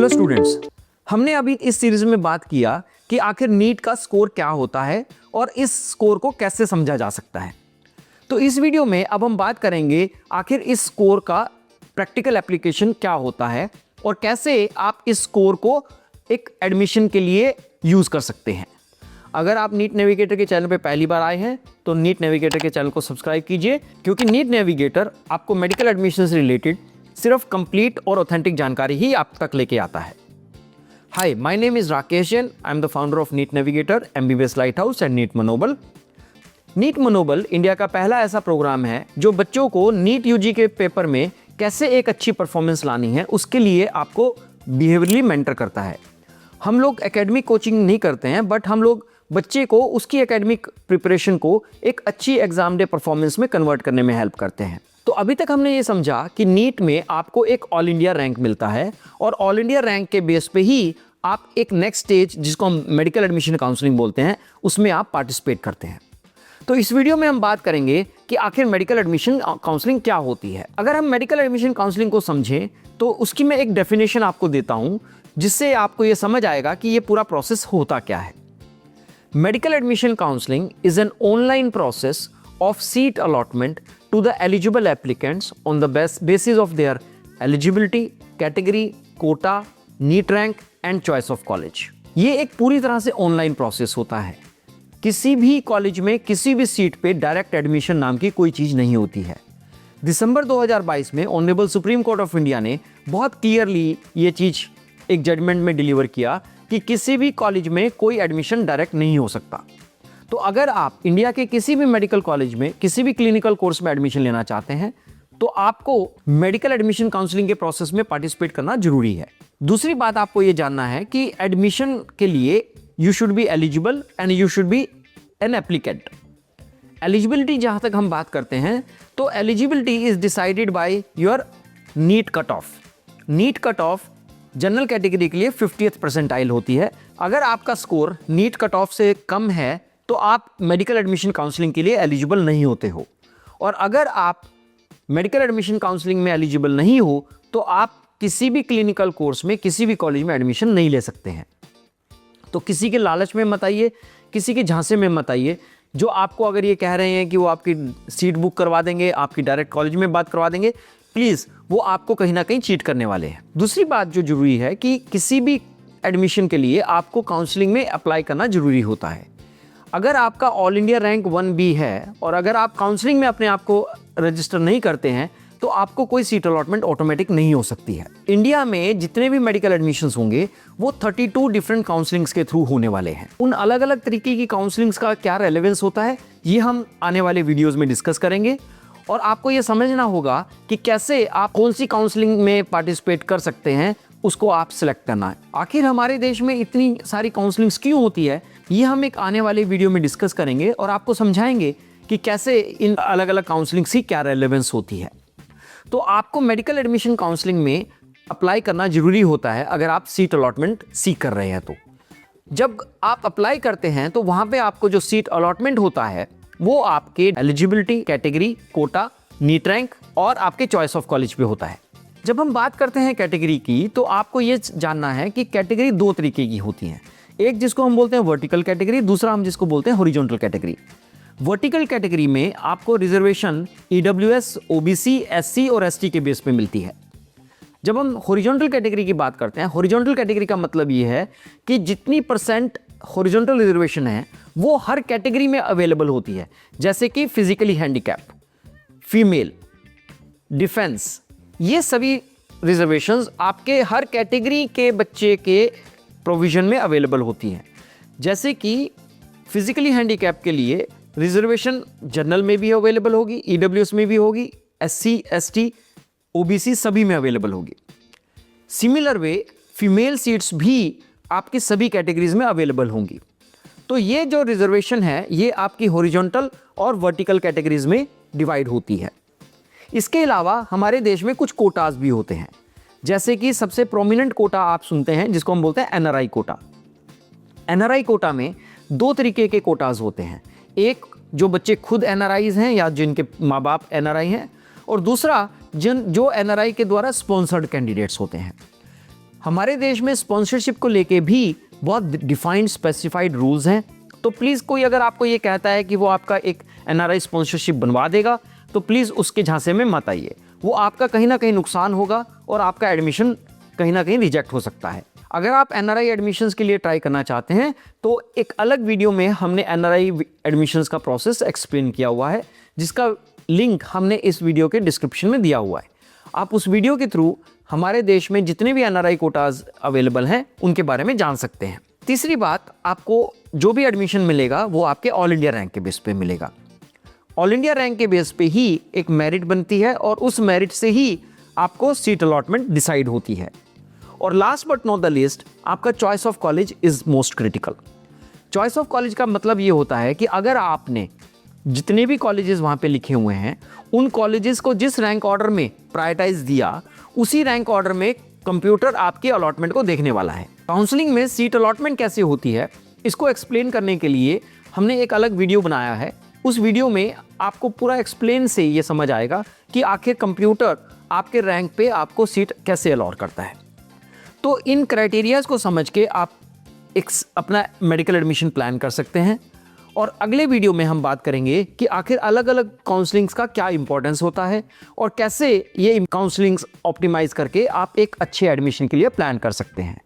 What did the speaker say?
Hello students, हमने अभी इस सीरीज में बात किया कि आखिर नीट का स्कोर क्या होता है और इस स्कोर को कैसे समझा जा सकता है। तो इस वीडियो में अब हम बात करेंगे आखिर इस स्कोर का प्रैक्टिकल एप्लीकेशन क्या होता है और कैसे आप इस स्कोर को एक एडमिशन के लिए यूज़ कर सकते हैं। अगर आप नीट नेविगेटर के चैनल पे पहली बार आए हैं तो नीट नेविगेटर के चैनल को सब्सक्राइब कीजिए, क्योंकि नीट नेविगेटर आपको मेडिकल एडमिशन से रिलेटेड सिर्फ कंप्लीट और ऑथेंटिक जानकारी ही आप तक लेके आता है। Hi, my name is Rakesh Jain. I am the founder of NEET Navigator, MBBS Light House and NEET Manobal. NEET Manobal India का पहला ऐसा प्रोग्राम है जो बच्चों को नीट यूजी के पेपर में कैसे एक अच्छी परफॉर्मेंस लानी है उसके लिए आपको बिहेवियरली मेंटर करता है। हम लोग एकेडमिक कोचिंग नहीं करते हैं, बट हम लोग बच्चे को उसकी एकेडमिक प्रिपरेशन को एक अच्छी एग्जाम डे परफॉर्मेंस में कन्वर्ट करने में हेल्प करते हैं। तो अभी तक हमने ये समझा कि नीट में आपको एक ऑल इंडिया रैंक मिलता है और ऑल इंडिया रैंक के बेस पे ही आप एक नेक्स्ट स्टेज, जिसको हम मेडिकल एडमिशन काउंसलिंग बोलते हैं, उसमें आप पार्टिसिपेट करते हैं। तो इस वीडियो में हम बात करेंगे कि आखिर मेडिकल एडमिशन काउंसलिंग क्या होती है। अगर हम मेडिकल एडमिशन काउंसलिंग को समझें तो उसकी मैं एक डेफिनेशन आपको देता हूं, जिससे आपको ये समझ आएगा कि ये पूरा प्रोसेस होता क्या है। Medical admission counselling is an online process of seat allotment to the eligible applicants on the basis of their eligibility, category, quota, NEET rank and choice of college। ये एक पूरी तरह से ऑनलाइन प्रोसेस होता है। किसी भी कॉलेज में किसी भी सीट पे डायरेक्ट एडमिशन नाम की कोई चीज़ नहीं होती है। दिसंबर 2022 में honourable supreme court of India ने बहुत क्लियरली ये चीज़ एक जजमेंट में डिलीवर किया कि किसी भी कॉलेज में कोई एडमिशन डायरेक्ट नहीं हो सकता। तो अगर आप इंडिया के किसी भी मेडिकल कॉलेज में किसी भी क्लिनिकल कोर्स में एडमिशन लेना चाहते हैं तो आपको मेडिकल एडमिशन काउंसलिंग के प्रोसेस में पार्टिसिपेट करना जरूरी है। दूसरी बात आपको यह जानना है कि एडमिशन के लिए you should be eligible and you should be an applicant. Eligibility जहां तक हम बात करते हैं तो eligibility is decided by your NEET cut off. NEET cut off general category के लिए 50th परसेंटाइल होती है। अगर आपका स्कोर नीट कट ऑफ से कम है तो आप मेडिकल एडमिशन काउंसलिंग के लिए एलिजिबल नहीं होते हो, और अगर आप मेडिकल एडमिशन काउंसलिंग में एलिजिबल नहीं हो तो आप किसी भी क्लिनिकल कोर्स में किसी भी कॉलेज में एडमिशन नहीं ले सकते हैं। तो किसी के लालच में मत आइए, किसी के झांसे में मत आइए, जो आपको अगर ये कह रहे हैं कि वो आपकी सीट बुक करवा देंगे, आपकी डायरेक्ट कॉलेज में बात करवा देंगे, प्लीज़ वो आपको कहीं ना कहीं चीट करने वाले हैं। दूसरी बात जो जरूरी है कि किसी भी एडमिशन के लिए आपको काउंसलिंग में अप्लाई करना जरूरी होता है। अगर आपका ऑल इंडिया रैंक 1B है और अगर आप काउंसलिंग में अपने आप को रजिस्टर नहीं करते हैं तो आपको कोई सीट अलॉटमेंट ऑटोमेटिक नहीं हो सकती है। इंडिया में जितने भी मेडिकल एडमिशन्स होंगे वो 32 डिफरेंट काउंसलिंग्स के थ्रू होने वाले हैं। उन अलग अलग तरीके की काउंसलिंग्स का क्या रेलेवेंस होता है ये हम आने वाले वीडियोज़ में डिस्कस करेंगे, और आपको ये समझना होगा कि कैसे आप कौन सी काउंसलिंग में पार्टिसिपेट कर सकते हैं, उसको आप सिलेक्ट करना है। आखिर हमारे देश में इतनी सारी काउंसलिंग्स क्यों होती है ये हम एक आने वाले वीडियो में डिस्कस करेंगे और आपको समझाएंगे कि कैसे इन अलग अलग काउंसलिंग्स की क्या रेलेवेंस होती है। तो आपको मेडिकल एडमिशन काउंसलिंग में अप्लाई करना जरूरी होता है अगर आप सीट अलॉटमेंट सीख कर रहे हैं। तो जब आप अप्लाई करते हैं तो वहाँ पे आपको जो सीट अलॉटमेंट होता है वो आपके eligibility, category, quota, NEET rank और आपके चॉइस ऑफ कॉलेज पे होता है। जब हम बात करते हैं कैटेगरी की तो आपको ये जानना है कि कैटेगरी दो तरीके की होती हैं। एक जिसको हम बोलते हैं वर्टिकल कैटेगरी, दूसरा हम जिसको बोलते हैं हॉरिजॉन्टल कैटेगरी। वर्टिकल कैटेगरी में आपको रिजर्वेशन EWS, OBC, SC और ST के बेस पे मिलती है। जब हम हॉरिजॉन्टल कैटेगरी की बात करते हैं, हॉरिजॉन्टल कैटेगरी का मतलब ये है कि जितनी परसेंट हॉरिजॉन्टल रिजर्वेशन है वो हर कैटेगरी में अवेलेबल होती है, जैसे कि फिजिकली हैंडीकैप, फीमेल, डिफेंस, ये सभी रिजर्वेशंस आपके हर कैटेगरी के बच्चे के प्रोविजन में अवेलेबल होती हैं। जैसे कि फिजिकली हैंडीकैप के लिए रिजर्वेशन जनरल में भी अवेलेबल होगी, EWS में भी होगी, SC, ST, OBC सभी में अवेलेबल होगी। सिमिलर वे फीमेल सीट्स भी आपकी सभी कैटेगरीज में अवेलेबल होंगी। तो ये जो रिजर्वेशन है ये आपकी हॉरिजॉन्टल और वर्टिकल कैटेगरीज में डिवाइड होती है। इसके अलावा हमारे देश में कुछ कोटाज भी होते हैं, जैसे कि सबसे प्रोमिनेंट कोटा आप सुनते हैं जिसको हम बोलते हैं NRI कोटा। NRI कोटा में दो तरीके के कोटाज होते हैं, एक जो बच्चे खुद NRIs हैं या जिनके माँ बाप NRI हैं, और दूसरा जो NRI के द्वारा स्पॉन्सर्ड कैंडिडेट्स होते हैं। हमारे देश में स्पॉन्सरशिप को लेके भी बहुत डिफाइंड स्पेसिफाइड रूल्स हैं। तो प्लीज़ कोई अगर आपको ये कहता है कि वो आपका एक एनआरआई स्पॉन्सरशिप बनवा देगा तो प्लीज़ उसके झांसे में मत आइए। वो आपका कहीं ना कहीं नुकसान होगा और आपका एडमिशन कहीं ना कहीं रिजेक्ट हो सकता है। अगर आप एनआरआई एडमिशन्स के लिए ट्राई करना चाहते हैं तो एक अलग वीडियो में हमने एनआरआई एडमिशन्स का प्रोसेस एक्सप्लेन किया हुआ है, जिसका लिंक हमने इस वीडियो के डिस्क्रिप्शन में दिया हुआ है। आप उस वीडियो के थ्रू हमारे देश में जितने भी एनआरआई कोटाज अवेलेबल हैं उनके बारे में जान सकते हैं। तीसरी बात, आपको जो भी एडमिशन मिलेगा वो आपके ऑल इंडिया रैंक के बेस पे मिलेगा। ऑल इंडिया रैंक के बेस पे ही एक मेरिट बनती है और उस मेरिट से ही आपको सीट अलॉटमेंट डिसाइड होती है। और last but not the least, आपका choice of college is most critical. Choice of college का मतलब ये होता है कि अगर आपने जितने भी कॉलेजेस वहाँ पे लिखे हुए हैं उन कॉलेजेस को जिस रैंक ऑर्डर में प्रायोरिटाइज दिया, उसी रैंक ऑर्डर में कंप्यूटर आपके अलॉटमेंट को देखने वाला है। काउंसलिंग में सीट अलॉटमेंट कैसे होती है इसको एक्सप्लेन करने के लिए हमने एक अलग वीडियो बनाया है। उस वीडियो में आपको पूरा एक्सप्लेन से ये समझ आएगा कि आखिर कंप्यूटर आपके रैंक पे आपको सीट कैसे अलॉट करता है। तो इन क्राइटेरियाज को समझ के आप एक अपना मेडिकल एडमिशन प्लान कर सकते हैं। और अगले वीडियो में हम बात करेंगे कि आखिर अलग अलग काउंसलिंग्स का क्या इंपॉर्टेंस होता है और कैसे ये काउंसलिंग्स ऑप्टिमाइज करके आप एक अच्छे एडमिशन के लिए प्लान कर सकते हैं।